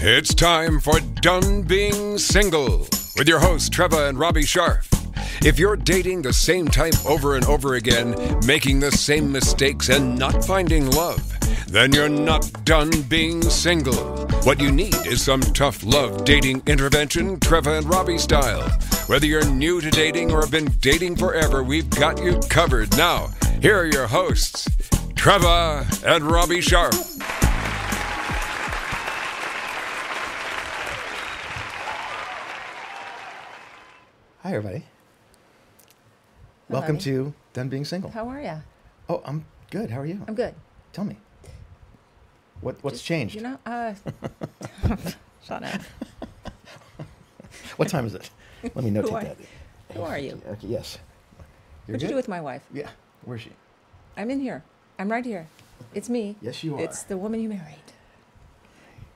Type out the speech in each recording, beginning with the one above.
It's time for Done Being Single with your hosts, Trevor and Robbie Sharf. If you're dating the same type over and over again, making the same mistakes and not finding love, then you're not done being single. What you need is some tough love dating intervention, Trevor and Robbie style. Whether you're new to dating or have been dating forever, we've got you covered. Now, here are your hosts, Trevor and Robbie Sharf. Hi, everybody. Welcome to Done Being Single. How are you? Oh, I'm good. How are you? I'm good. Tell me. What's changed? You know, shut up. What time is it? Let me notate that. Who are you? Okay, yes. What'd you do with my wife? Yeah. Where's she? I'm in here. I'm right here. It's me. Yes, you are. It's the woman you married.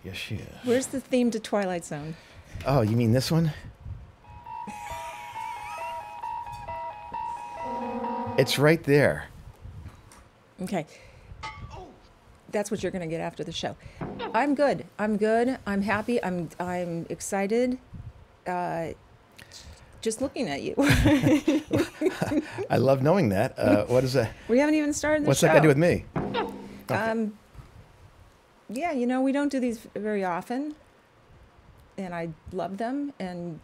Yes, she is. Where's the theme to Twilight Zone? Oh, you mean this one? It's right there. Okay. That's what you're going to get after the show. I'm good. I'm good. I'm happy. I'm excited. Just looking at you. I love knowing that. What is that? We haven't even started the What's show. that got to do with me? Okay. Yeah, you know, we don't do these very often. And I love them. And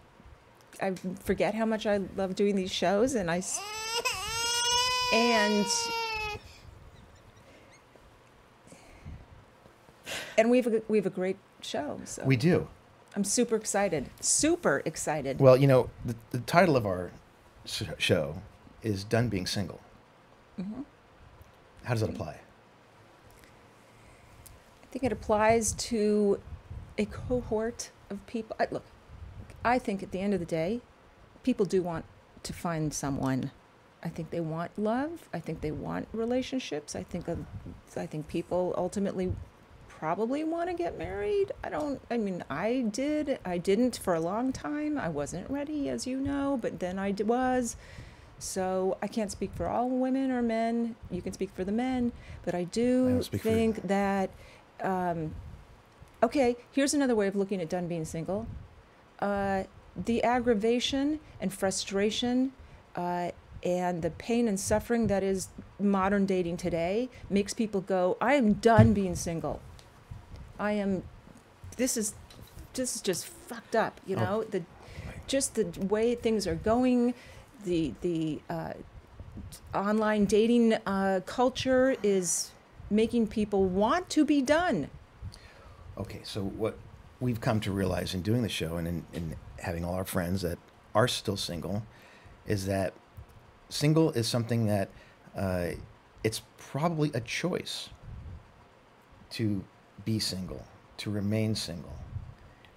I forget how much I love doing these shows. And we have a great show. So We do. I'm super excited. Super excited. Well, you know, the title of our show is Done Being Single. Mm-hmm. How does that apply? I think it applies to a cohort of people. Look, I think at the end of the day, people do want to find someone. I think they want love. I think they want relationships. I think people ultimately probably want to get married. I did. I didn't for a long time. I wasn't ready, as you know, but then I was. So I can't speak for all women or men. You can speak for the men, but I do think that, okay, here's another way of looking at done being single. The aggravation and frustration, and the pain and suffering that is modern dating today makes people go, I am done being single. This is just fucked up, you know, just the way things are going, the online dating culture is making people want to be done. Okay, so what we've come to realize in doing the show and in having all our friends that are still single is that single is something that it's probably a choice to be single, to remain single,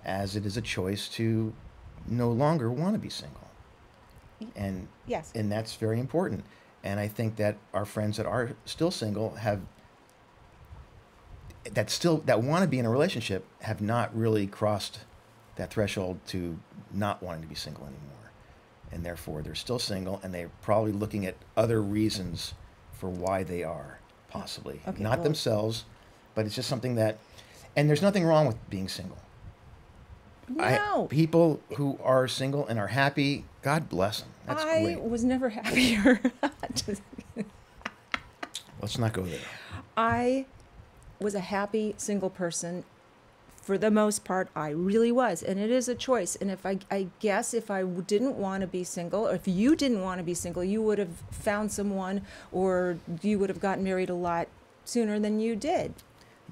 as it is a choice to no longer want to be single. And yes, and that's very important. And I think that our friends that are still single that want to be in a relationship have not really crossed that threshold to not wanting to be single anymore. And therefore they're still single, and they're probably looking at other reasons for why they are, possibly. Okay, Not themselves, but it's just something that, and there's nothing wrong with being single. No. People who are single and are happy, God bless them. That's great. I was never happier. Let's not go there. I was a happy single person. For the most part, I really was. And it is a choice. And I guess if I didn't want to be single, or if you didn't want to be single, you would have found someone, or you would have gotten married a lot sooner than you did.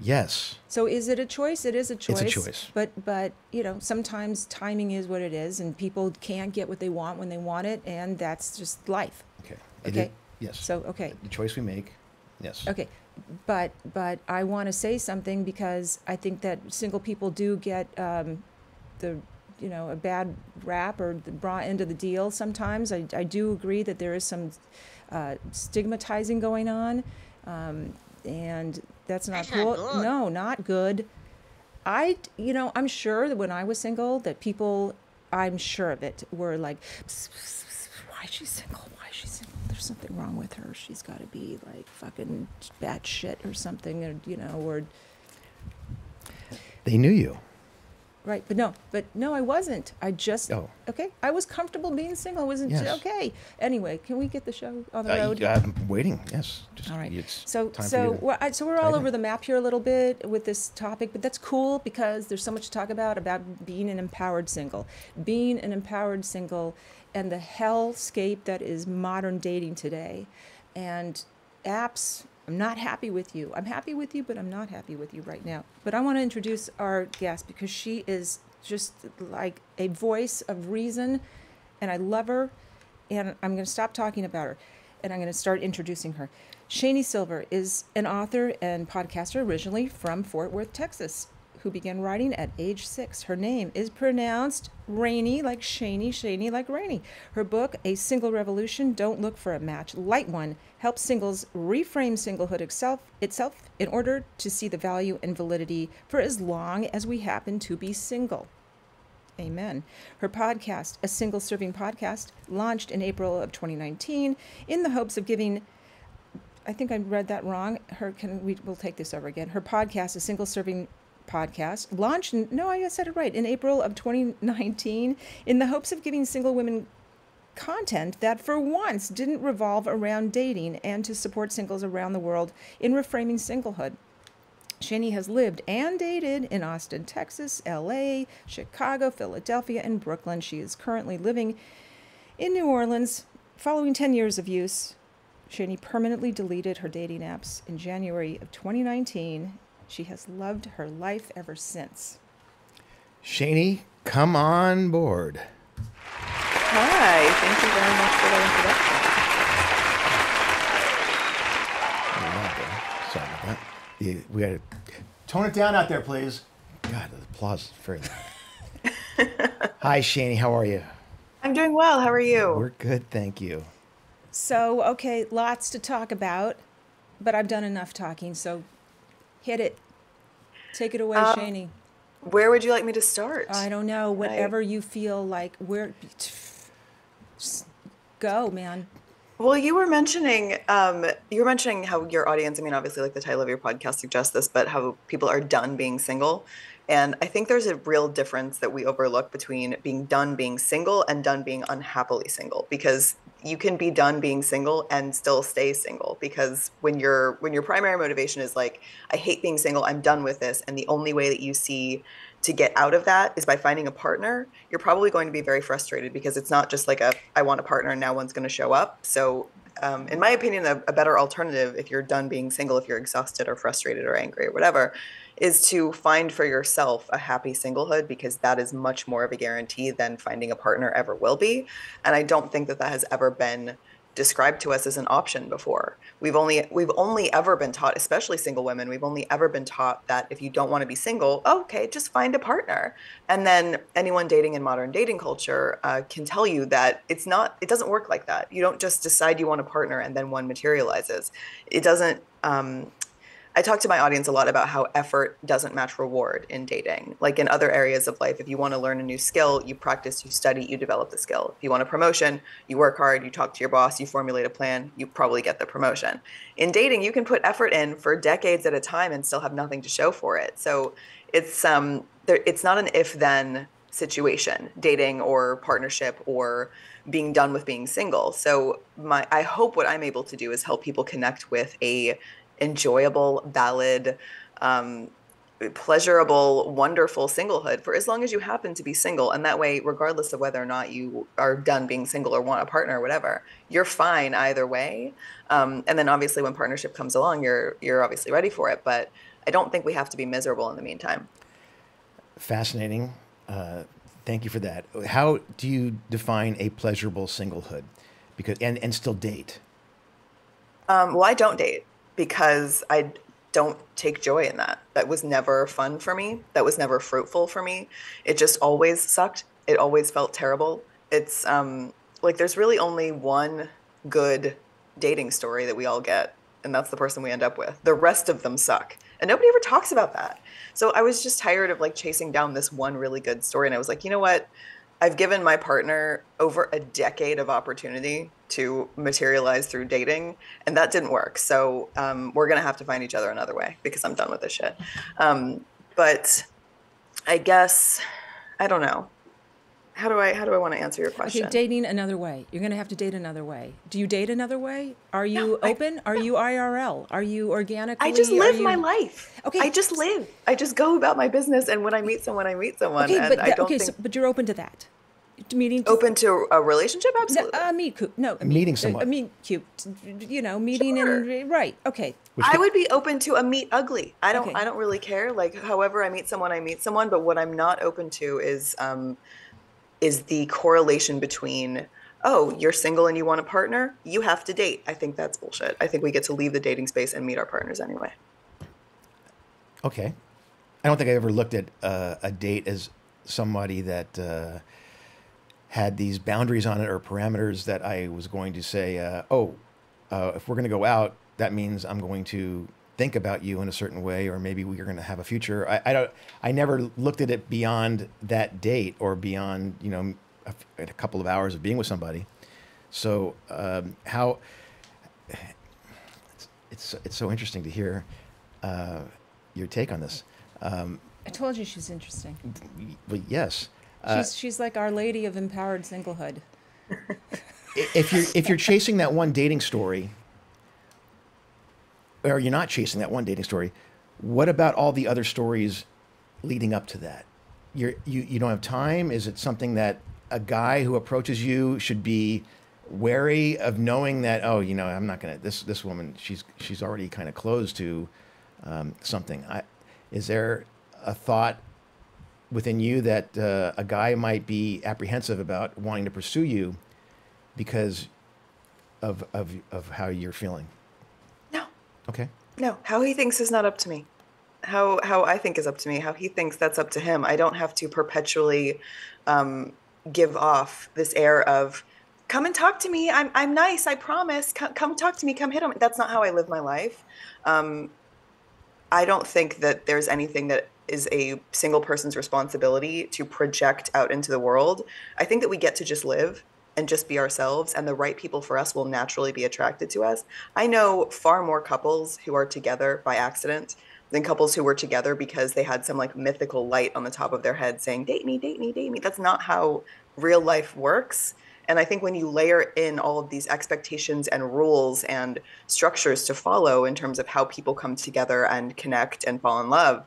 Yes. So is it a choice? It is a choice. It's a choice. But you know, sometimes timing is what it is, and people can't get what they want when they want it, and that's just life. Okay. Okay. Yes. So, okay. The choice we make. Yes. Okay. But I want to say something, because I think that single people do get a bad rap, or the raw end of the deal sometimes. I do agree that there is some stigmatizing going on, and that's not cool. No, not good. I'm sure that when I was single, that people, I'm sure of it, were like, why is she single? Why is she single? There's something wrong with her. She's got to be like fucking bad shit or something, or. They knew you. Right, but no, I wasn't. I just okay. I was comfortable being single. I wasn't okay. Anyway, can we get the show on the road? I'm waiting. Yes. Just, all right. It's so time so for you so we're all over the map here a little bit with this topic, but that's cool because there's so much to talk about being an empowered single, and the hellscape that is modern dating today, and apps. I'm not happy with you. I'm happy with you, but I'm not happy with you right now. But I want to introduce our guest because she is just like a voice of reason, and I love her, and I'm going to stop talking about her, and I'm going to start introducing her. Shani Silver is an author and podcaster originally from Fort Worth, Texas, who began writing at age 6. Her name is pronounced Rainy, like Shani like Rainy. Her book, A Single Revolution, Don't Look for a Match, Light One, helps singles reframe singlehood itself in order to see the value and validity for as long as we happen to be single. Amen. Her podcast, A Single Serving Podcast, launched in April of 2019 in the hopes of giving, I think I read that wrong. We'll take this over again. Her podcast, A Single Serving Podcast, launched, I said it right, in April of 2019 in the hopes of giving single women content that for once didn't revolve around dating and to support singles around the world in reframing singlehood. Shani has lived and dated in Austin, Texas, LA, Chicago, Philadelphia, and Brooklyn. She is currently living in New Orleans. Following 10 years of use, Shani permanently deleted her dating apps in January of 2019. She has loved her life ever since. Shani, come on board. Hi, thank you very much for the introduction. Sorry about that. We got to tone it down out there, please. God, the applause is very loud. Hi, Shani. How are you? I'm doing well. How are you? We're good, thank you. So, okay, lots to talk about, but I've done enough talking, so hit it. Take it away, Shani. Where would you like me to start? I don't know. Whatever you feel like. Just go, man. Well, you were mentioning how your audience, I mean, obviously, like the title of your podcast suggests this, but how people are done being single. And I think there's a real difference that we overlook between being done being single and done being unhappily single, because you can be done being single and still stay single, because when your primary motivation is like, I hate being single, I'm done with this, and the only way that you see to get out of that is by finding a partner, you're probably going to be very frustrated, because it's not just like I want a partner and now one's going to show up. So in my opinion, a better alternative, if you're done being single, if you're exhausted or frustrated or angry or whatever, is to find for yourself a happy singlehood, because that is much more of a guarantee than finding a partner ever will be. And I don't think that has ever been described to us as an option before. We've only ever been taught, especially single women, we've only ever been taught that if you don't want to be single, okay, just find a partner. And then anyone dating in modern dating culture can tell you that it doesn't work like that. You don't just decide you want a partner and then one materializes. It doesn't. I talk to my audience a lot about how effort doesn't match reward in dating. Like in other areas of life, if you want to learn a new skill, you practice, you study, you develop the skill. If you want a promotion, you work hard, you talk to your boss, you formulate a plan, you probably get the promotion. In dating, you can put effort in for decades at a time and still have nothing to show for it. So it's not an if-then situation, dating or partnership or being done with being single. So I hope what I'm able to do is help people connect with a enjoyable, valid, pleasurable, wonderful singlehood for as long as you happen to be single. And that way, regardless of whether or not you are done being single or want a partner or whatever, you're fine either way. And then obviously when partnership comes along, you're obviously ready for it. But I don't think we have to be miserable in the meantime. Fascinating. Thank you for that. How do you define a pleasurable singlehood? And still date? Well, I don't date, because I don't take joy in that. That was never fun for me. That was never fruitful for me. It just always sucked. It always felt terrible. It's like there's really only one good dating story that we all get, and that's the person we end up with. The rest of them suck. And nobody ever talks about that. So I was just tired of like chasing down this one really good story. And I was like, you know what? I've given my partner over a decade of opportunity to materialize through dating, and that didn't work. So we're going to have to find each other another way, because I'm done with this shit. But I guess, I don't know. How do I want to answer your question? Okay, dating another way. You're going to have to date another way. Do you date another way? Are you No, open? Are you IRL? Are you organically? I just Are live you... my life. Okay. I just live. I just go about my business, and when I meet someone, I meet someone. Okay, and but I don't think but you're open to that. Meeting open to a relationship, absolutely. Meeting someone. Meet cute. Meeting Sure. and right. Okay. I would be open to a meet ugly. Okay. I don't really care. Like, however I meet someone, I meet someone. But what I'm not open to is the correlation between, oh, you're single and you want a partner, you have to date. I think that's bullshit. I think we get to leave the dating space and meet our partners anyway. Okay. I don't think I ever looked at a date as somebody that had these boundaries on it or parameters that I was going to say, if we're going to go out, that means I'm going to think about you in a certain way, or maybe we're going to have a future. I never looked at it beyond that date or beyond, a couple of hours of being with somebody. So it's so interesting to hear your take on this. I told you she's interesting. But yes, She's like Our Lady of Empowered Singlehood. if you're chasing that one dating story, or you're not chasing that one dating story, what about all the other stories leading up to that? You don't have time? Is it something that a guy who approaches you should be wary of, knowing that, I'm not gonna, this woman, she's already kind of closed to something? Is there a thought within you that a guy might be apprehensive about wanting to pursue you because of how you're feeling? No. Okay. No, how he thinks is not up to me. How I think is up to me. How he thinks, that's up to him. I don't have to perpetually give off this air of, come and talk to me. I'm nice. I promise. Come talk to me. Come hit on me. That's not how I live my life. I don't think that there's anything that is a single person's responsibility to project out into the world. I think that we get to just live and just be ourselves, and the right people for us will naturally be attracted to us. I know far more couples who are together by accident than couples who were together because they had some like mythical light on the top of their head saying, date me, date me, date me. That's not how real life works. And I think when you layer in all of these expectations and rules and structures to follow in terms of how people come together and connect and fall in love,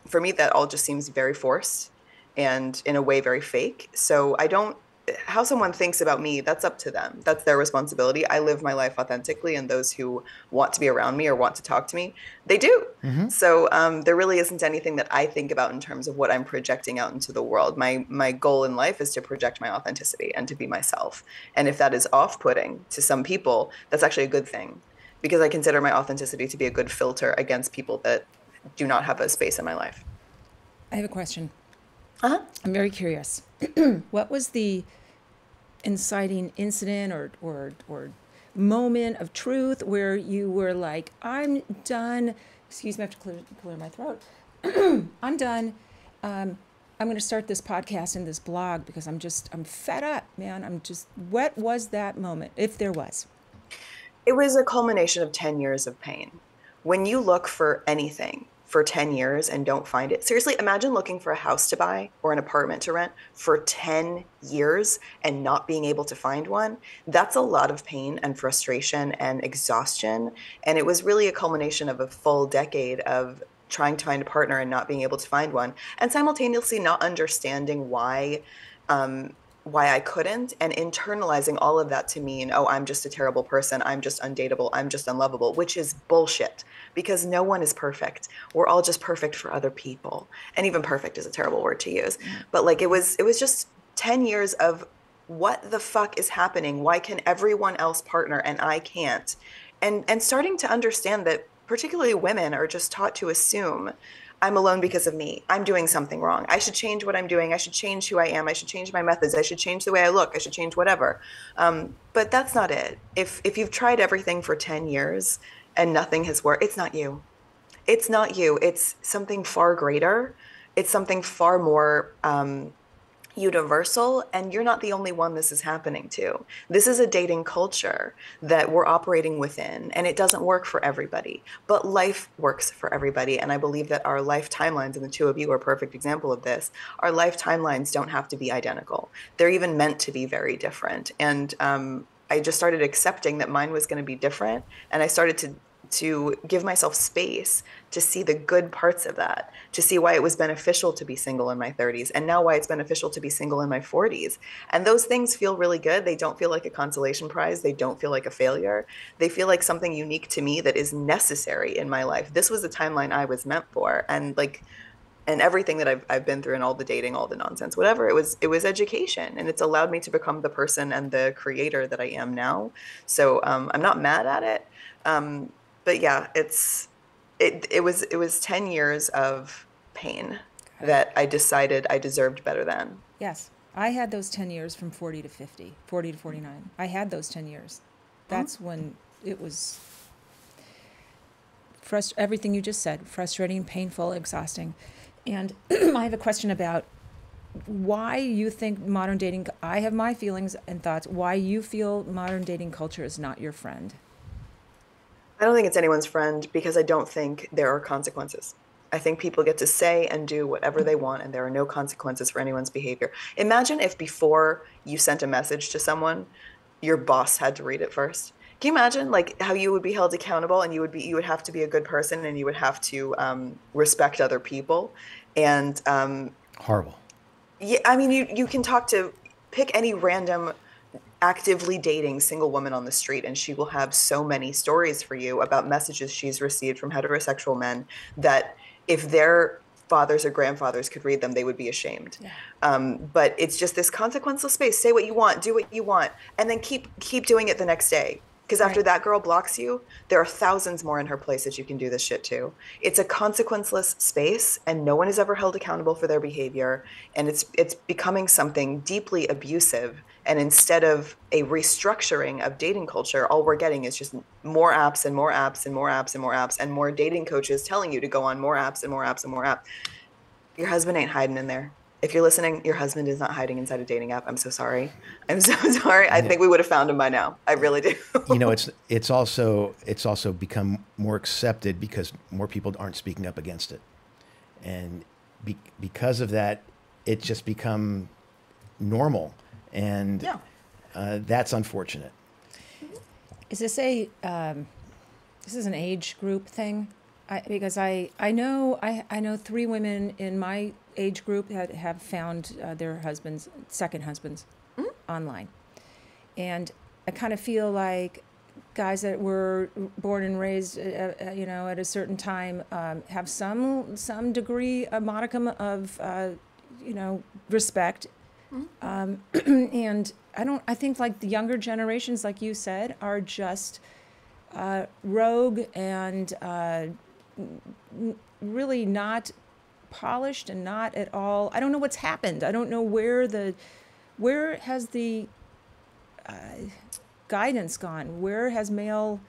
for me, that all just seems very forced and in a way very fake. So how someone thinks about me, that's up to them. That's their responsibility. I live my life authentically, and those who want to be around me or want to talk to me, they do. Mm-hmm. So there really isn't anything that I think about in terms of what I'm projecting out into the world. My goal in life is to project my authenticity and to be myself. And if that is off-putting to some people, that's actually a good thing, because I consider my authenticity to be a good filter against people that do not have a space in my life. I have a question. Uh-huh. I'm very curious. What was the inciting incident or moment of truth where you were like, I'm done. Excuse me, I have to clear my throat. I'm done. I'm going to start this podcast and this blog because I'm fed up, man. What was that moment, if there was? It was a culmination of 10 years of pain. When you look for anything for 10 years and don't find it. Seriously, imagine looking for a house to buy or an apartment to rent for 10 years and not being able to find one. That's a lot of pain and frustration and exhaustion. And it was really a culmination of a full decade of trying to find a partner and not being able to find one, and simultaneously not understanding why I couldn't, and internalizing all of that to mean, oh, I'm just a terrible person. I'm just undateable. I'm just unlovable, which is bullshit, because no one is perfect. We're all just perfect for other people. And even perfect is a terrible word to use. But like, it was just 10 years of what the fuck is happening? Why can everyone else partner and I can't? And starting to understand that particularly women are just taught to assume, I'm alone because of me. I'm doing something wrong. I should change what I'm doing. I should change who I am. I should change my methods. I should change the way I look. I should change whatever. But that's not it. If you've tried everything for 10 years and nothing has worked, it's not you. It's not you. It's something far greater. It's something far more universal, and you're not the only one this is happening to. This is a dating culture that we're operating within, and it doesn't work for everybody, but life works for everybody. And I believe that our life timelines, and the two of you are a perfect example of this, our life timelines don't have to be identical. They're even meant to be very different. And I just started accepting that mine was going to be different, and I started to give myself space to see the good parts of that, to see why it was beneficial to be single in my 30s, and now why it's beneficial to be single in my 40s. And those things feel really good. They don't feel like a consolation prize. They don't feel like a failure. They feel like something unique to me that is necessary in my life. This was the timeline I was meant for. And like, and everything that I've been through, and all the dating, all the nonsense, whatever, it was education, and it's allowed me to become the person and the creator that I am now. So I'm not mad at it. But yeah, it was 10 years of pain that I decided I deserved better than. Yes. I had those 10 years from 40 to 50, 40 to 49. I had those 10 years. That's when it was everything you just said, frustrating, painful, exhausting. And I have a question about why you think modern dating, I have my feelings and thoughts, why you feel modern dating culture is not your friend. I don't think it's anyone's friend because I don't think there are consequences. I think people get to say and do whatever they want, and there are no consequences for anyone's behavior. Imagine if before you sent a message to someone, your boss had to read it first. Can you imagine like how you would be held accountable, and you would have to be a good person, and you would have to respect other people, and Horrible. yeah, I mean you can pick any random actively dating single woman on the street, and she will have so many stories for you about messages she's received from heterosexual men that if their fathers or grandfathers could read them, they would be ashamed. Yeah. But it's just this consequenceless space. Say what you want, do what you want, and then keep doing it the next day. Because after Right. that girl blocks you, there are thousands more in her place that you can do this shit to. It's a consequenceless space, and no one is ever held accountable for their behavior. And it's becoming something deeply abusive. And instead of a restructuring of dating culture, all we're getting is just more apps and more apps and more apps and more apps and more dating coaches telling you to go on more apps and more apps and more apps. Your husband ain't hiding in there. If you're listening, your husband is not hiding inside a dating app. I'm so sorry. I'm so sorry. I think we would have found him by now. I really do. You know, it's also become more accepted because more people aren't speaking up against it, and because of that, it's just become normal, and Yeah. that's unfortunate. Is this this is an age group thing? Because I know 3 women in my age group that have found their husbands, second husbands, online, and I kind of feel like guys that were born and raised, at a certain time, have some degree, a modicum of, respect, and I think like the younger generations, like you said, are just rogue and really not polished and not at all. I don't know what's happened. I don't know where has the guidance gone? Where has male?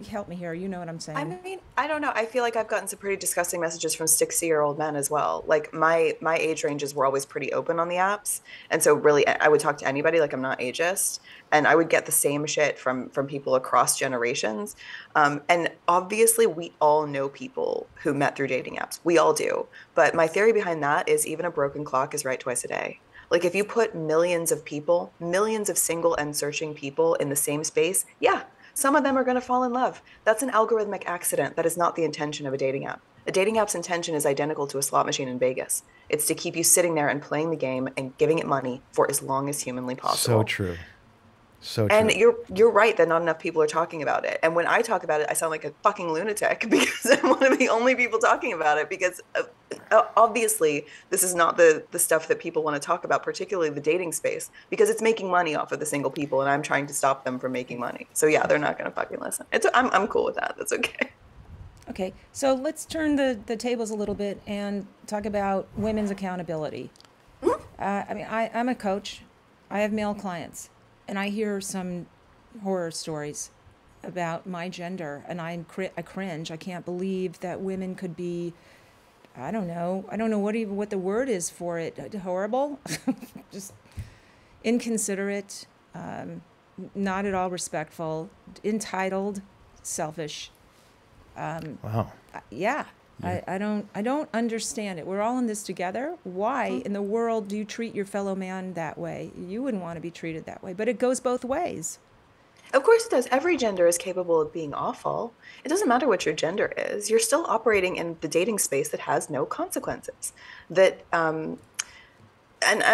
Help me here. You know what I'm saying. I mean, I don't know. I feel like I've gotten some pretty disgusting messages from 60-year-old men as well. Like my age ranges were always pretty open on the apps, and so really, I would talk to anybody. Like I'm not ageist, and I would get the same shit from people across generations. And obviously, we all know people who met through dating apps. We all do. But my theory behind that is even a broken clock is right twice a day. Like if you put millions of people, millions of single and searching people in the same space, yeah, some of them are going to fall in love. That's an algorithmic accident. That is not the intention of a dating app. A dating app's intention is identical to a slot machine in Vegas. It's to keep you sitting there and playing the game and giving it money for as long as humanly possible. So true. So true. And you're right that not enough people are talking about it. And when I talk about it, I sound like a fucking lunatic because I'm one of the only people talking about it. Because obviously, this is not the stuff that people want to talk about, particularly the dating space, because it's making money off of the single people, and I'm trying to stop them from making money. So yeah, they're not going to fucking listen. I'm cool with that. That's okay. Okay, so let's turn the tables a little bit and talk about women's accountability. I'm a coach. I have male clients. And I hear some horror stories about my gender, and I cringe. I can't believe that women could be I don't know. I don't know what the word is for it. Horrible, just inconsiderate, not at all respectful, entitled, selfish. Wow. Yeah. I don't understand it. We're all in this together. Why in the world do you treat your fellow man that way? You wouldn't want to be treated that way, but it goes both ways. Of course it does. Every gender is capable of being awful. It doesn't matter what your gender is. You're still operating in the dating space that has no consequences. That and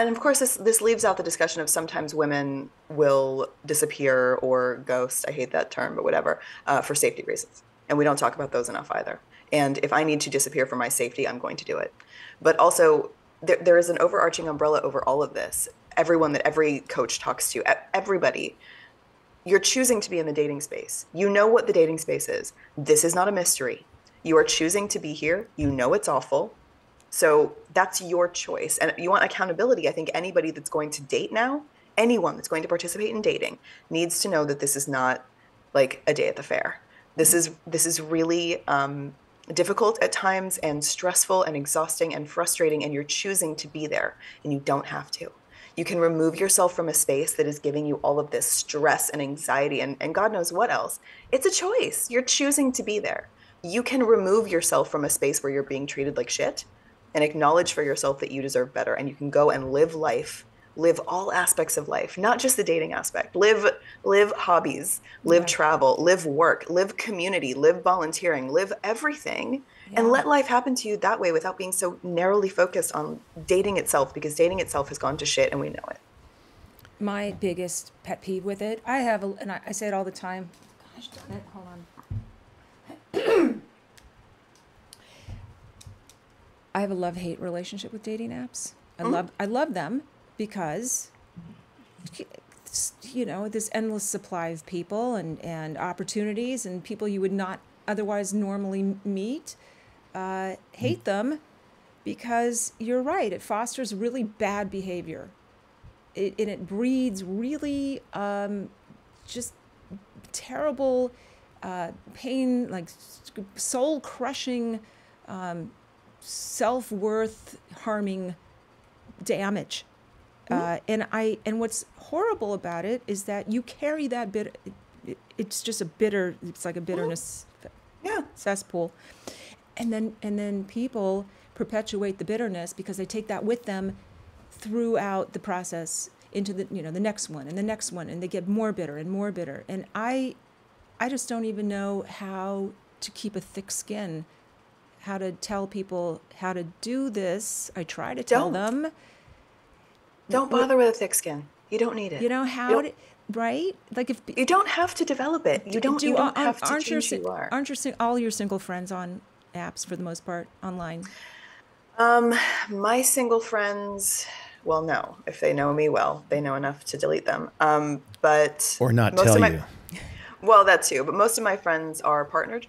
of course this leaves out the discussion of sometimes women will disappear or ghost. I hate that term, but whatever, for safety reasons. And we don't talk about those enough either. And if I need to disappear for my safety, I'm going to do it. But also, there is an overarching umbrella over all of this. Everyone that every coach talks to, everybody, you're choosing to be in the dating space. You know what the dating space is. This is not a mystery. You are choosing to be here. You know it's awful. So that's your choice. And you want accountability. I think anybody that's going to date now, anyone that's going to participate in dating, needs to know that this is not like a day at the fair. This is really difficult at times and stressful and exhausting and frustrating, and you're choosing to be there, and you don't have to. You can remove yourself from a space that is giving you all of this stress and anxiety and God knows what else. It's a choice. You're choosing to be there. You can remove yourself from a space where you're being treated like shit and acknowledge for yourself that you deserve better, and you can go and live life, live all aspects of life, not just the dating aspect. Live hobbies, live travel, live work, live community, live volunteering, live everything, and let life happen to you that way without being so narrowly focused on dating itself, because dating itself has gone to shit and we know it. My biggest pet peeve with it, and I say it all the time. Gosh darn it, hold on. I have a love-hate relationship with dating apps. I love them because, this endless supply of people and opportunities and people you would not otherwise normally meet. Hate them because you're right. It fosters really bad behavior. It breeds really just terrible pain, like soul-crushing, self-worth harming damage. And what's horrible about it is that you carry that bit. It's just it's like a bitterness cesspool. And then people perpetuate the bitterness because they take that with them throughout the process into the next one and the next one, and they get more bitter and more bitter. And I just don't even know how to keep a thick skin, how to tell people how to do this. I try to tell them. Don't bother with a thick skin. You don't need it. You know how to, right? Like if you don't have to develop it. You don't have to change who you are. Aren't all your single friends on apps for the most part online? My single friends, well, no. If they know me well, they know enough to delete them. But or not tell you. Well, that too. But most of my friends are partnered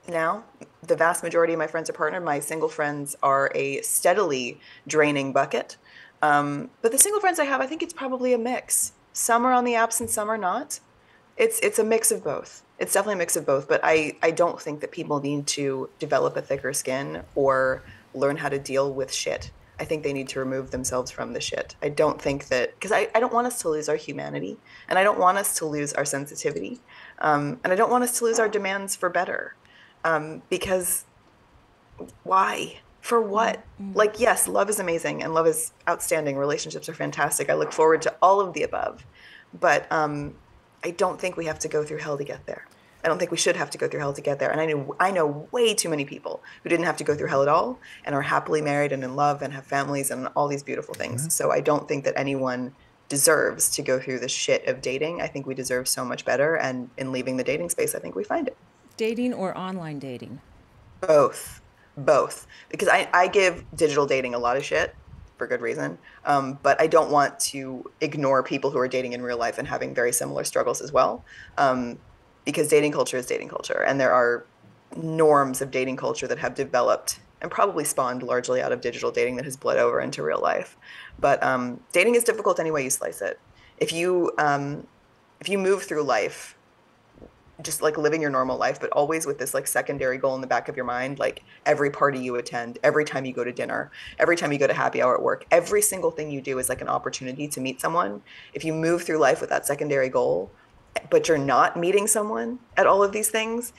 now. The vast majority of my friends are partnered. My single friends are a steadily draining bucket. But the single friends I have, I think it's probably a mix. Some are on the apps and some are not. It's a mix of both. It's definitely a mix of both. But I don't think that people need to develop a thicker skin or learn how to deal with shit. I think they need to remove themselves from the shit. I don't think that, because I don't want us to lose our humanity, and I don't want us to lose our sensitivity, and I don't want us to lose our demands for better, because why? For what? Like, yes, love is amazing and love is outstanding. Relationships are fantastic. I look forward to all of the above, but I don't think we have to go through hell to get there. I don't think we should have to go through hell to get there. And I know way too many people who didn't have to go through hell at all and are happily married and in love and have families and all these beautiful things. Mm-hmm. So I don't think that anyone deserves to go through the shit of dating. I think we deserve so much better. And in leaving the dating space, I think we find it. Dating or online dating? Both. Because I give digital dating a lot of shit for good reason. But I don't want to ignore people who are dating in real life and having very similar struggles as well. Because dating culture is dating culture, and there are norms of dating culture that have developed and probably spawned largely out of digital dating that has bled over into real life. But dating is difficult any way you slice it. If you move through life just like living your normal life, but always with this like secondary goal in the back of your mind, like every party you attend, every time you go to dinner, every time you go to happy hour at work, every single thing you do is like an opportunity to meet someone. If you move through life with that secondary goal, but you're not meeting someone at all of these things,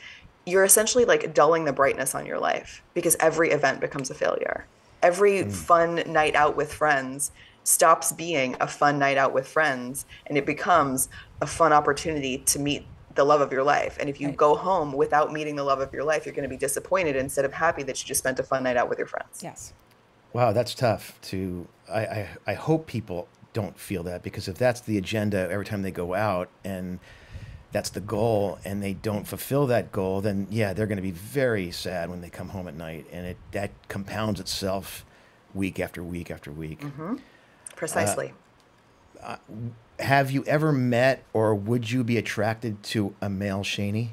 you're essentially like dulling the brightness on your life because every event becomes a failure. Every fun night out with friends stops being a fun night out with friends, and it becomes a fun opportunity to meet the love of your life. And if you go home without meeting the love of your life, you're going to be disappointed instead of happy that you just spent a fun night out with your friends. Yes. Wow, that's tough to. I hope people don't feel that, because if that's the agenda every time they go out and that's the goal and they don't fulfill that goal, then yeah, they're going to be very sad when they come home at night, and that compounds itself week after week after week. Mm-hmm. Precisely. Have you ever met, or would you be attracted to a male Shani?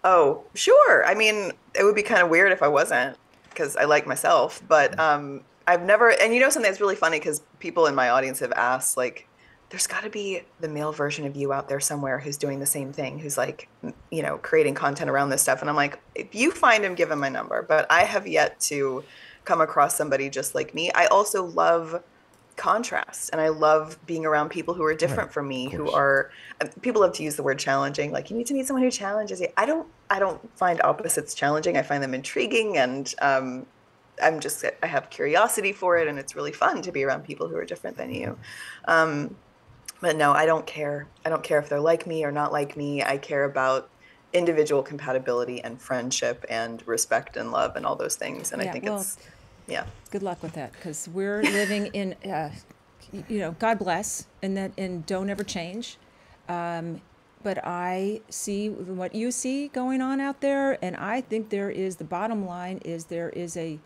Oh, sure. I mean, it would be kind of weird if I wasn't, because I like myself, but I've never, and you know something that's really funny, because people in my audience have asked, like, there's got to be the male version of you out there somewhere who's doing the same thing, who's like, you know, creating content around this stuff. And I'm like, if you find him, give him my number. But I have yet to come across somebody just like me. I also love contrast, and I love being around people who are different from me, who are, people love to use the word challenging, like you need to meet someone who challenges you. I don't find opposites challenging. I find them intriguing, and I have curiosity for it, and it's really fun to be around people who are different than you. But no, I don't care. I don't care if they're like me or not like me. I care about individual compatibility and friendship and respect and love and all those things. And I think yeah. Good luck with that, because we're living in, you know, God bless, and don't ever change. But I see what you see going on out there, and I think the bottom line is there is a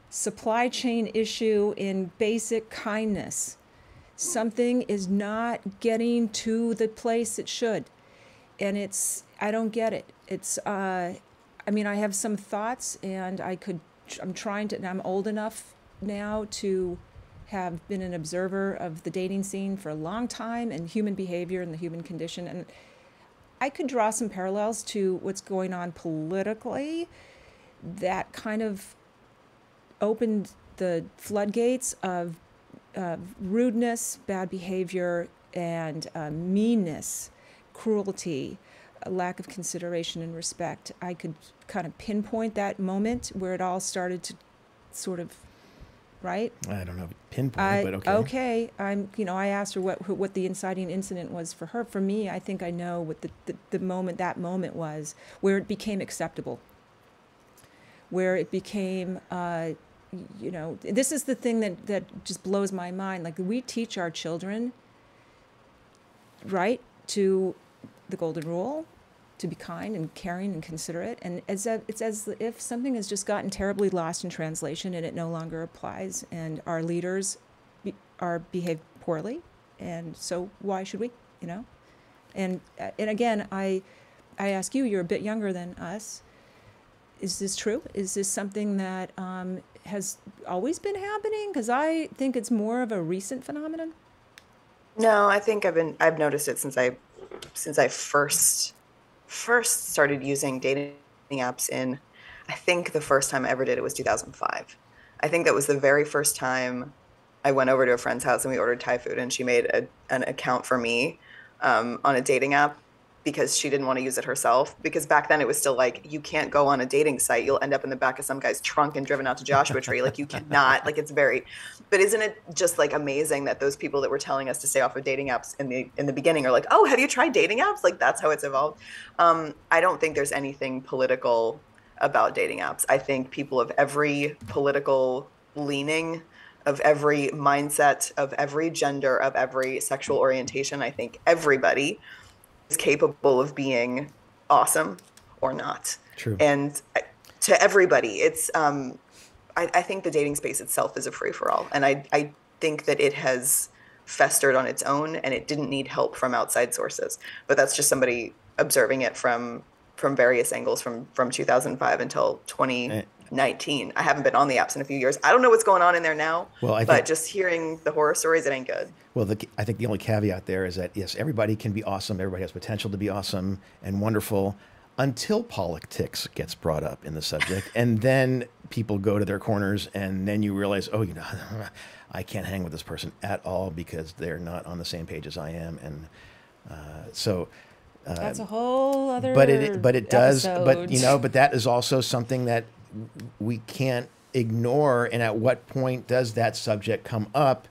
supply chain issue in basic kindness. Something is not getting to the place it should. And I don't get it. I mean, I have some thoughts, and I'm old enough now to have been an observer of the dating scene for a long time, and human behavior and the human condition. And I could draw some parallels to what's going on politically that kind of opened the floodgates of rudeness, bad behavior, and meanness, cruelty, a lack of consideration and respect. I could kind of pinpoint that moment where it all started to sort of, right? I don't know, pinpoint, but okay. Okay, I asked her what the inciting incident was for her. For me, I think I know what that moment was, where it became acceptable, where it became, this is the thing that just blows my mind. Like, we teach our children, right, to the golden rule, to be kind and caring and considerate, and it's as if something has just gotten terribly lost in translation and it no longer applies, and our leaders behave poorly, and so why should we, and again, I ask you, you're a bit younger than us, is this true? Is this something that has always been happening? Because I think it's more of a recent phenomenon. No, I think I've noticed it since I first started using dating apps. I think the first time I ever did it was 2005. I think that was the very first time I went over to a friend's house and we ordered Thai food, and she made an account for me on a dating app because she didn't want to use it herself. Because back then it was still like, you can't go on a dating site. You'll end up in the back of some guy's trunk and driven out to Joshua Tree. Like, you cannot, like, but isn't it just like amazing that those people that were telling us to stay off of dating apps in the beginning are like, oh, have you tried dating apps? Like, that's how it's evolved. I don't think there's anything political about dating apps. I think people of every political leaning, of every mindset, of every gender, of every sexual orientation, I think everybody is capable of being awesome or not. True. And to everybody, it's I think the dating space itself is a free-for-all, and I think that it has festered on its own, and it didn't need help from outside sources. But that's just somebody observing it from various angles from 2005 until 19. I haven't been on the apps in a few years. I don't know what's going on in there now, Well, but just hearing the horror stories, it ain't good. Well, I think the only caveat there is that, yes, everybody can be awesome. Everybody has potential to be awesome and wonderful until politics gets brought up in the subject. And then people go to their corners, and then you realize, oh, I can't hang with this person at all because they're not on the same page as I am. And that's a whole other but it does, episode. but that is also something that we can't ignore. And at what point does that subject come up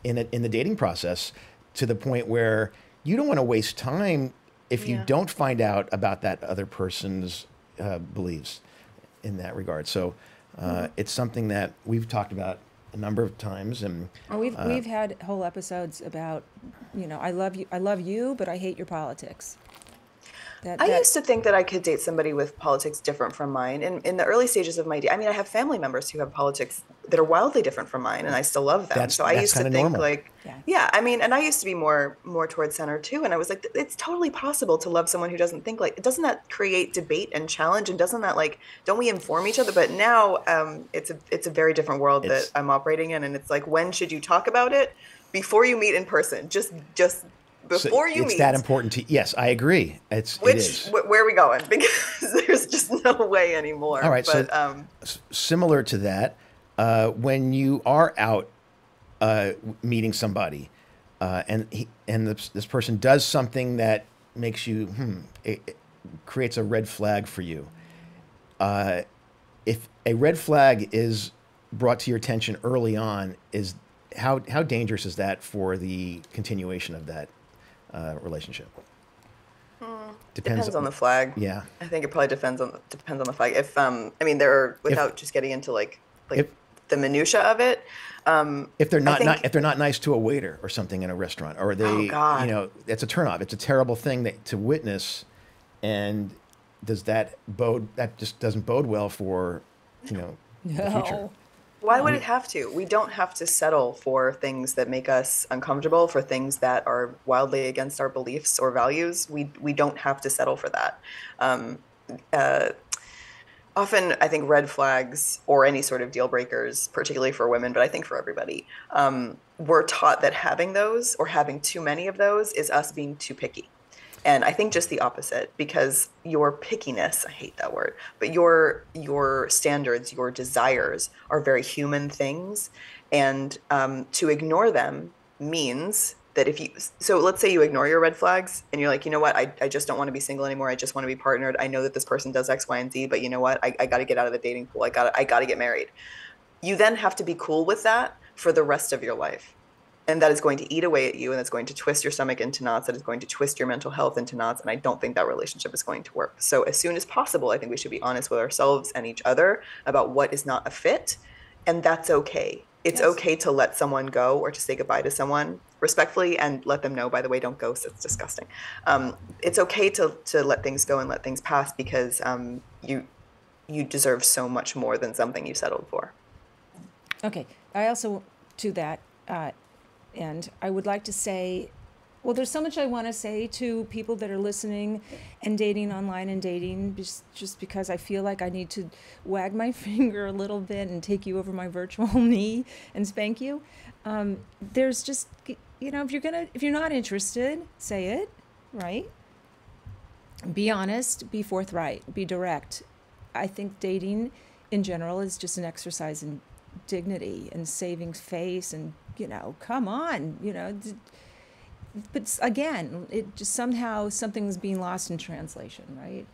in the dating process, to the point where you don't want to waste time if you don't find out about that other person's beliefs in that regard. So it's something that we've talked about a number of times, and we've had whole episodes about, I love you, but I hate your politics. I used to think that I could date somebody with politics different from mine. In the early stages of my I have family members who have politics that are wildly different from mine, and I still love them. So I used to think normal. And I used to be more towards center too. And I was like, it's totally possible to love someone who doesn't think like, doesn't that create debate and challenge? And doesn't that don't we inform each other? But now it's a very different world that I'm operating in. And it's like, when should you talk about it? Before you meet in person, just before you meet. It's that important to, yes, I agree. It is. Where are we going? Because there's just no way anymore. All right. But, so similar to that, when you are out meeting somebody, and this person does something that makes you, it creates a red flag for you. If a red flag is brought to your attention early on, how dangerous is that for the continuation of that relationship? Depends on the flag. Yeah, I think it probably depends on the flag. If without just getting into the minutia of it. If they're not nice to a waiter or something in a restaurant, or they, that's a turnoff. It's a terrible thing to witness, and that just doesn't bode well for the future. Why would it have to? We don't have to settle for things that make us uncomfortable, for things that are wildly against our beliefs or values. We don't have to settle for that. Often, I think red flags or any sort of deal breakers, particularly for women, but I think for everybody, we're taught that having those or having too many of those is us being too picky. And I think just the opposite, because your pickiness, I hate that word, but your standards, your desires are very human things. And to ignore them means that so let's say you ignore your red flags and you're like, you know what, I just don't want to be single anymore. I just want to be partnered. I know that this person does X, Y, and Z, but you know what, I got to get out of the dating pool. I got to get married. You then have to be cool with that for the rest of your life. And that is going to eat away at you, and that's going to twist your stomach into knots. That is going to twist your mental health into knots. And I don't think that relationship is going to work. So as soon as possible, I think we should be honest with ourselves and each other about what is not a fit. And that's okay. It's okay to let someone go or to say goodbye to someone respectfully and let them know, by the way, don't ghost. It's disgusting. It's okay to let things go and let things pass, because you deserve so much more than something you settled for. Okay. I also, to that, and I would like to say, well, there's so much I want to say to people that are listening and dating online and dating, just because I feel like I need to wag my finger a little bit and take you over my virtual knee and spank you. There's just, if you're not interested, say it, right? Be honest, be forthright, be direct. I think dating in general is just an exercise in dignity and saving face, and come on, but again, it just somehow something's being lost in translation, right?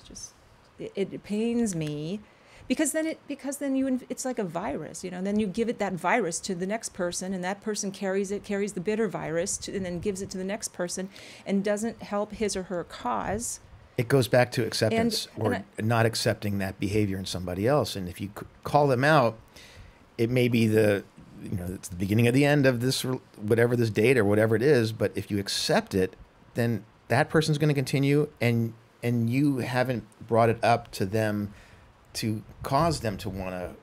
It pains me, because then it's like a virus, then you give that virus to the next person, and that person carries the bitter virus and then gives it to the next person, and doesn't help his or her cause. It goes back to acceptance, or not accepting that behavior in somebody else. And if you call them out, it may be it's the beginning of the end of this, whatever this date or whatever it is. But if you accept it, then that person's going to continue, and you haven't brought it up to them to cause them to want to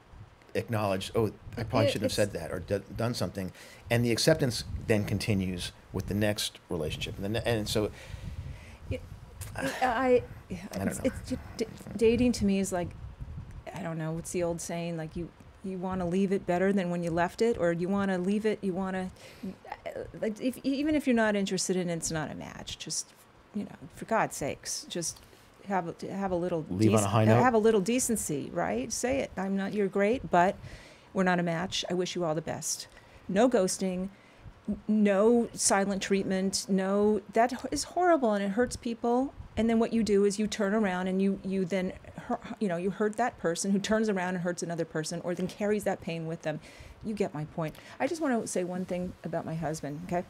acknowledge, oh, I probably shouldn't have said that or done something. And the acceptance then continues with the next relationship. And so I don't know. Dating to me is like, don't know, what's the old saying? Like you want to leave it better than when you left it, or you want to leave it, you want to, like, even if you're not interested in it, it's not a match. Just, for God's sakes, just have a little leave on a high note. Have a little decency, right? Say it. You're great, but we're not a match. I wish you all the best. No ghosting, no silent treatment. No, that is horrible and it hurts people. And then what you do is you turn around and you then, you hurt that person who turns around and hurts another person, or then carries that pain with them. You get my point. I just want to say one thing about my husband, okay?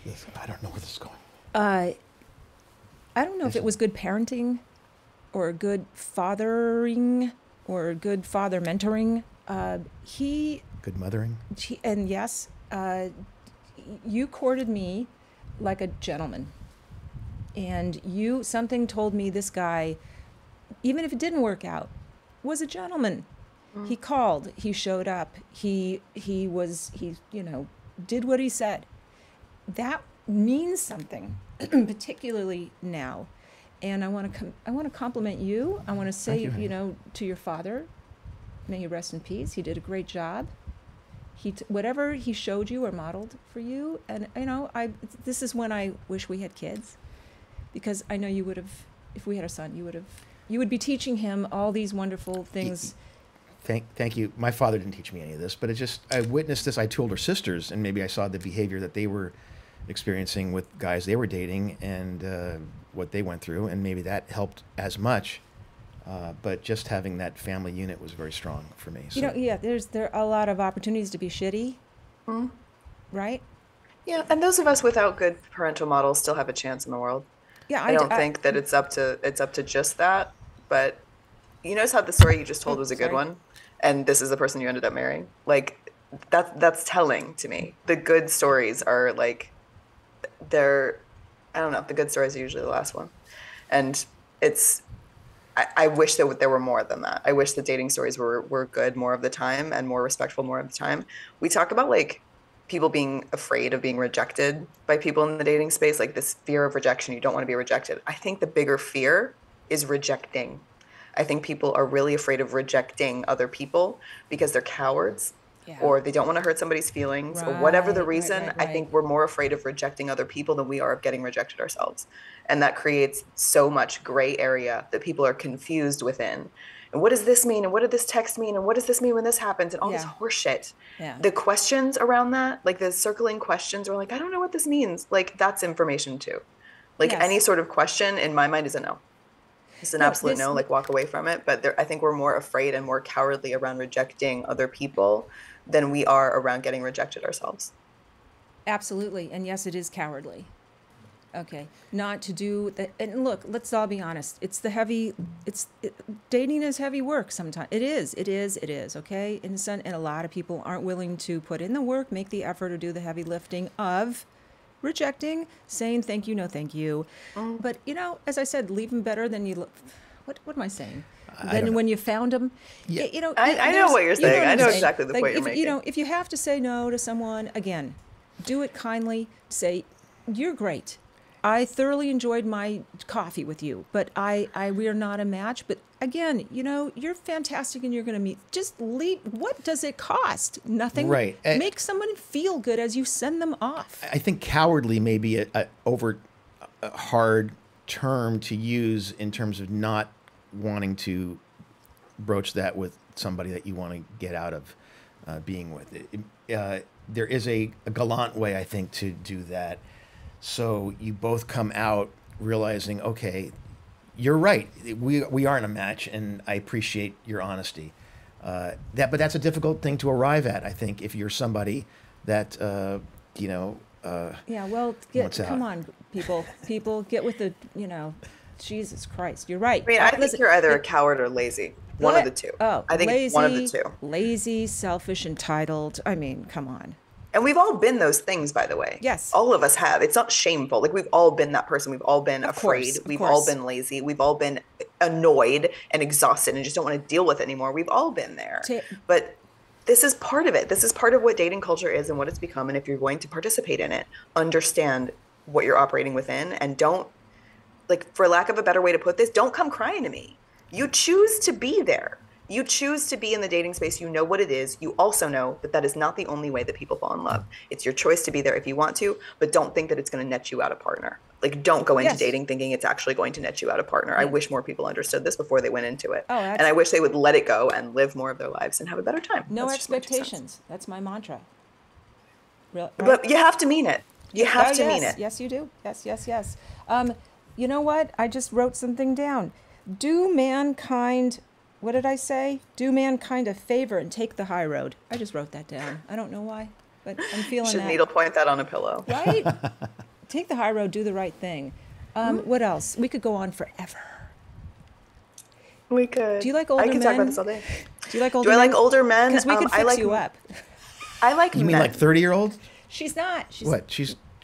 Yes, I don't know where this is going. I don't know if it was good parenting or good fathering or good father mentoring. Good mothering? And yes, you courted me like a gentleman. And something told me this guy, even if it didn't work out, was a gentleman. Mm. He called, he showed up, he did what he said. That means something, particularly now. And I want to compliment you. I want to say, to your father, may he rest in peace. He did a great job. Whatever he showed you or modeled for you, and this is when I wish we had kids. Because I know you would have, if we had a son, you would be teaching him all these wonderful things. Thank you. My father didn't teach me any of this, but I witnessed this. I told her sisters, and maybe I saw the behavior that they were experiencing with guys they were dating and what they went through, and maybe that helped as much. But just having that family unit was very strong for me. So. There are a lot of opportunities to be shitty, right? Yeah, and those of us without good parental models still have a chance in the world. Yeah, I don't think that it's up to just that, but you notice how the story you just told was a good one, and this is the person you ended up marrying. Like that's telling to me. The good stories are like I don't know. The good stories are usually the last one, and I wish that there were more than that. I wish the dating stories were good more of the time and more respectful more of the time. We talk about like people being afraid of being rejected by people in the dating space, like this fear of rejection. You don't want to be rejected. I think the bigger fear is rejecting. I think people are really afraid of rejecting other people because they're cowards, or they don't want to hurt somebody's feelings, or whatever the reason. Right. I think we're more afraid of rejecting other people than we are of getting rejected ourselves. And that creates so much gray area that people are confused within. And what does this mean? And what did this text mean? And what does this mean when this happens? And all this horse shit. Yeah. The questions around that, like the circling questions, are like, I don't know what this means. Like that's information too. Like any sort of question in my mind is a no. It's an absolute no, like walk away from it. But I think we're more afraid and more cowardly around rejecting other people than we are around getting rejected ourselves. Absolutely. And yes, it is cowardly. Okay, not to do that. And look, let's all be honest. Dating is heavy work sometimes. It is. Okay, and a lot of people aren't willing to put in the work, make the effort, or do the heavy lifting of rejecting, saying thank you, no thank you. But as I said, leave them better than you. What am I saying? Then when you found them, I know what you're saying. I know exactly the point you're making. If you have to say no to someone, again, do it kindly. Say, you're great. I thoroughly enjoyed my coffee with you, but we are not a match. But again, you're fantastic and you're going to meet. Just leave. What does it cost? Nothing. Right. Make someone feel good as you send them off. I think cowardly may be a hard term to use in terms of not wanting to broach that with somebody that you want to get out of being with. There is a gallant way, I think, to do that. So you both come out realizing, okay, you're right. We aren't a match, and I appreciate your honesty. But that's a difficult thing to arrive at, I think, if you're somebody that come on, people, get with the, Jesus Christ, you're right. I mean, I think you're either a coward or lazy. One of the two. Oh, I think lazy, one of the two. Lazy, selfish, entitled. I mean, come on. And we've all been those things, by the way. Yes. All of us have. It's not shameful. Like, we've all been that person. We've all been afraid. We've all been lazy. We've all been annoyed and exhausted and just don't want to deal with it anymore. We've all been there. But this is part of it. This is part of what dating culture is and what it's become. And if you're going to participate in it, understand what you're operating within, and don't, like, for lack of a better way to put this, don't come crying to me. You choose to be there. You choose to be in the dating space. You know what it is. You also know that that is not the only way that people fall in love. It's your choice to be there if you want to, but don't think that it's going to net you out a partner. Like, don't go into dating thinking it's actually going to net you out a partner. I wish more people understood this before they went into it. Oh, and I wish they would let it go and live more of their lives and have a better time. No expectations. That's my mantra. Right? But you have to mean it. You have to mean it. Yes, you do. Yes. You know what? I just wrote something down. Do mankind, what did I say? Do mankind a favor and take the high road. I just wrote that down. I don't know why, but I'm feeling Should that. needlepoint that on a pillow. Right? Take the high road, do the right thing. What else? We could go on forever. We could. Do you like older men? I can talk about this all day. Do you like older men? Do I like older men? Because we could fix you up. I like You men. mean like 30-year-olds? She's not. She's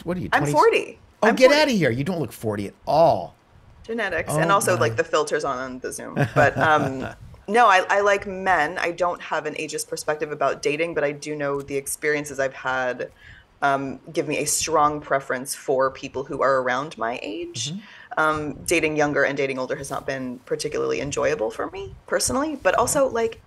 What are you, 20? I'm 40. Oh, I'm get 40. out of here. You don't look 40 at all. Genetics. Oh, and also my. like the filters on the Zoom. But no, I like men. I don't have an ageist perspective about dating, but I do know the experiences I've had give me a strong preference for people who are around my age. Dating younger and dating older has not been particularly enjoyable for me personally, but also like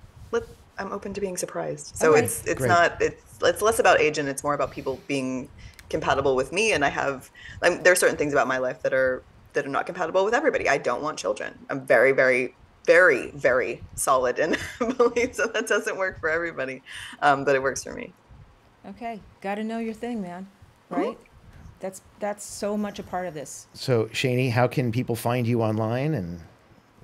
I'm open to being surprised. So Okay. it's Great. not it's less about age and it's more about people being compatible with me. And I have there are certain things about my life that are not compatible with everybody. I don't want children. I'm very, very, very, very solid in beliefs that doesn't work for everybody, but it works for me. Okay. Got to know your thing, man. Right? That's so much a part of this. So, Shani, how can people find you online, and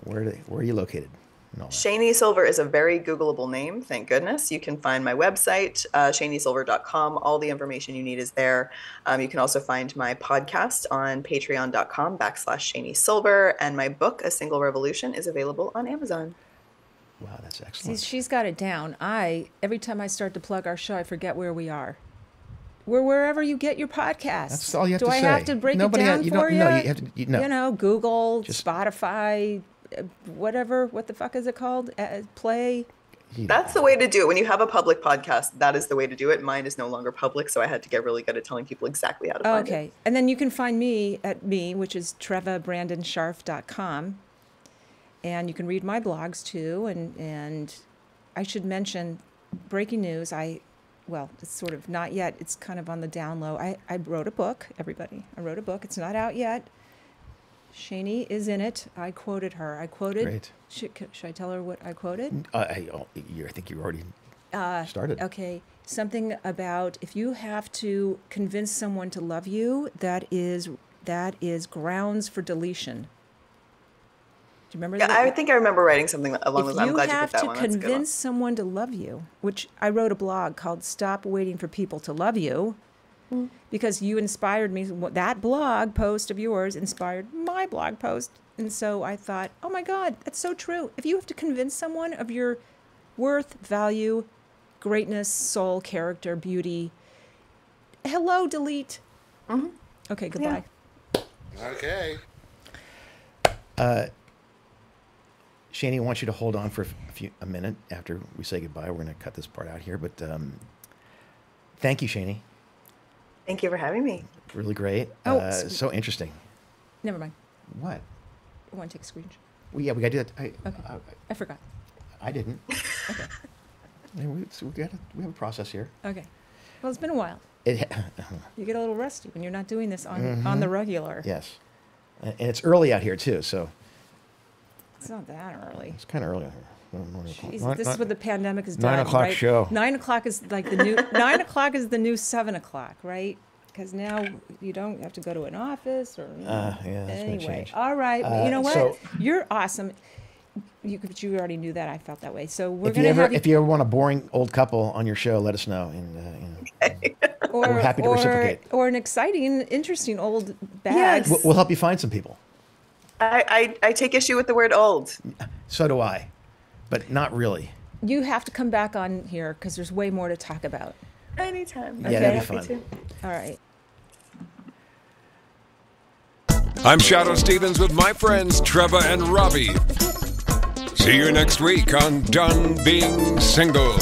where are you located? And all that? Shani Silver is a very Googleable name, thank goodness. You can find my website, shanisilver.com. All the information you need is there. You can also find my podcast on patreon.com/Shani Silver. And my book, A Single Revolution, is available on Amazon. Wow, that's See, excellent. she's got it down. Every time I start to plug our show, I forget where we are. We're wherever you get your podcasts. That's all you have Do to I say. have to break Nobody it down ha- you for don't- you? no, you have to- no. You know, Google, Just- Spotify, whatever. What the fuck is it called? Play. That's the way to do it. When you have a public podcast, that is the way to do it. Mine is no longer public, so I had to get really good at telling people exactly how to find it. Okay. And then you can find me at which is trevabrandonsharf.com. And you can read my blogs too. And I should mention, breaking news, well, it's sort of not yet. It's kind of on the down low. I wrote a book, everybody. I wrote a book. It's not out yet. Shani is in it. I quoted her. Great. Should I tell her what I quoted? I think you already started. Okay. Something about if you have to convince someone to love you, that is grounds for deletion. Do you remember that? Yeah, I think I remember writing something along those lines. I'm glad you picked that one. If That's you a have to good one. convince someone to love you, which I wrote a blog called Stop Waiting for People to Love You, because you inspired me. That blog post of yours inspired my blog post. And so I thought, oh my God, that's so true. If you have to convince someone of your worth, value, greatness, soul, character, beauty, hello, delete. Okay, goodbye. Okay. Shani, I want you to hold on for a minute after we say goodbye. We're going to cut this part out here, but thank you, Shani. Thank you for having me. Really great. Oh, so interesting. Never mind. What? I want to take a screenshot. Well, yeah, we got to do that. I forgot. I didn't. Okay. I mean, we have a process here. Okay. Well, it's been a while. You get a little rusty when you're not doing this on the regular. Yes. And it's early out here, too, so It's not that early. it's kind of early out here. Jesus, this is what the pandemic has done. 9 o'clock right? show. 9 o'clock is like the new 9 o'clock is the new 7 o'clock, right? Because now you don't have to go to an office or yeah, that's gonna anyway. change. All right, you know what? so- You're awesome. But you already knew that. I felt that way. So we're If you gonna ever have if you ever want a boring old couple on your show, let us know, and or, we're happy to reciprocate. Or an exciting, interesting old bag. Yes. we'll help you find some people. I take issue with the word old. So do I, but not really. You have to come back on here because there's way more to talk about. Anytime. Yeah, that'd be happy fun. to. All right. I'm Shadow Stevens with my friends Trevor and Robbie. See you next week on Done Being Single.